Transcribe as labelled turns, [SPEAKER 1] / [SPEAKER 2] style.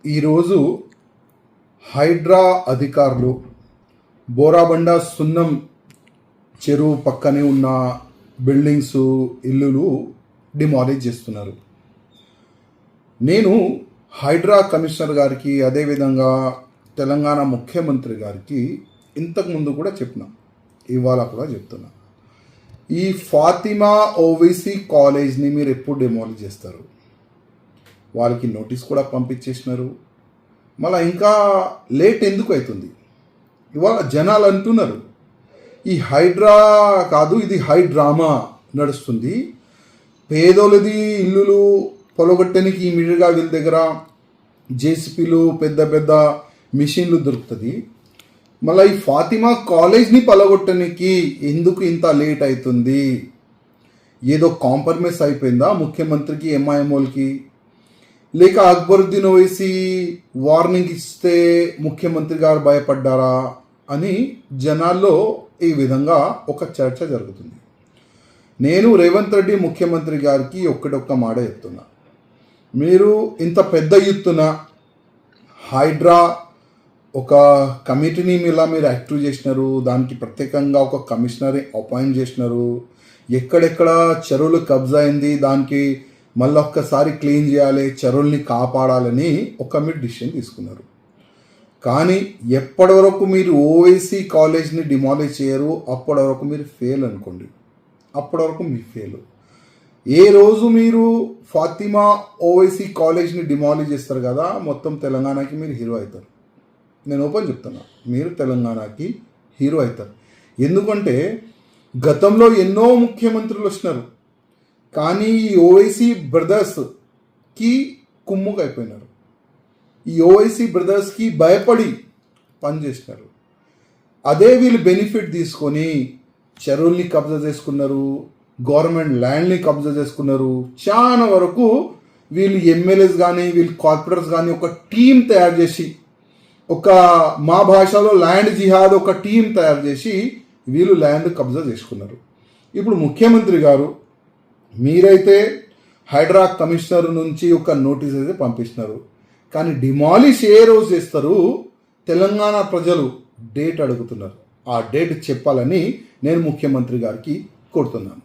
[SPEAKER 1] ఈరోజు హైడ్రా అధికారులు బోరాబండ సున్నం చెరువు పక్కనే ఉన్న బిల్డింగ్స్ ఇల్లులు డిమాలిష్ చేస్తున్నారు. నేను హైడ్రా కమిషనర్ గారికి అదేవిధంగా తెలంగాణ ముఖ్యమంత్రి గారికి ఇంతకుముందు కూడా చెప్పిన, ఇవాళ కూడా చెప్తున్నా, ఈ ఫాతిమా ఓవైసీ కాలేజ్ని మీరు ఎప్పుడు డిమాలిష్ చేస్తారు? వాళ్ళకి నోటీస్ కూడా పంపించేసినారు. మళ్ళీ ఇంకా లేట్ ఎందుకు అవుతుంది? ఇవాళ జనాలు అంటున్నారు ఈ హైడ్రా కాదు, ఇది హైడ్రామా నడుస్తుంది. పేదోళ్ళది ఇల్లులు పొలగొట్టడానికి ఇమీడియట్గా వీళ్ళ దగ్గర జేసీపీలు పెద్ద పెద్ద మిషన్లు దొరుకుతుంది. మళ్ళీ ఈ ఫాతిమా కాలేజ్ని పలగొట్టడానికి ఎందుకు ఇంత లేట్ అవుతుంది? ఏదో కాంప్రమైజ్ అయిపోయిందా ముఖ్యమంత్రికి, ఎంఐఎంఓలకి? లేక అక్బరుద్దీన్ ఓవైసీ వార్నింగ్ ఇస్తే ముఖ్యమంత్రి గారు భయపడ్డారా అని జనాల్లో ఈ విధంగా ఒక చర్చ జరుగుతుంది. నేను రేవంత్ రెడ్డి ముఖ్యమంత్రి గారికి ఒక్క మాట చెప్తున్నా, మీరు ఇంత పెద్ద ఎత్తున హైడ్రా ఒక కమిటీని మీరు యాక్టివ్ చేసినారు, దానికి ప్రత్యేకంగా ఒక కమిషనర్ అపాయింట్ చేసినారు, ఎక్కడెక్కడ చెరువులు కబ్జా అయింది దానికి మళ్ళీ ఒక్కసారి క్లీన్ చేయాలి, చెరువుల్ని కాపాడాలని మీరు డిసిషన్ తీసుకున్నారు. కానీ ఎప్పటి వరకు మీరు ఓవైసీ కాలేజ్ని డిమాలిష్ చేయరు అప్పటి వరకు మీరు ఫెయిల్ అనుకోండి. అప్పటి వరకు మీరు ఫెయిల్. ఏ రోజు మీరు ఫాతిమా ఓవైసీ కాలేజ్ని డిమాలిష్ చేస్తారు కదా, మొత్తం తెలంగాణకి మీరు హీరో అవుతారు. నేను ఓపెన్ చెప్తున్నా, మీరు తెలంగాణకి హీరో అవుతారు. ఎందుకంటే గతంలో ఎన్నో ముఖ్యమంత్రులు వచ్చినారు, కానీ ఈ ఓవైసీ బ్రదర్స్కి కుమ్ముకు అయిపోయినారు. ఈ ఓవైసీ బ్రదర్స్కి భయపడి పనిచేసినారు. అదే వీళ్ళు బెనిఫిట్ తీసుకొని చెరువుల్ని కబ్జా చేసుకున్నారు, గవర్నమెంట్ ల్యాండ్ని కబ్జా చేసుకున్నారు. చాలా వరకు వీళ్ళు ఎమ్మెల్యేస్ కానీ వీళ్ళు కార్పొరేటర్స్ కానీ ఒక టీం తయారు చేసి, ఒక మా భాషలో ల్యాండ్ జిహాద్ ఒక టీం తయారు చేసి వీళ్ళు ల్యాండ్ కబ్జా చేసుకున్నారు. ఇప్పుడు ముఖ్యమంత్రి గారు మీరైతే హైడ్రా కమిషనర్ నుంచి ఒక నోటీస్ అయితే పంపిస్తున్నారు, కానీ డిమాలిష్ ఏ రోజు చేస్తారు? తెలంగాణ ప్రజలు డేట్ అడుగుతున్నారు. ఆ డేట్ చెప్పాలని నేను ముఖ్యమంత్రి గారికి కోరుతున్నాను.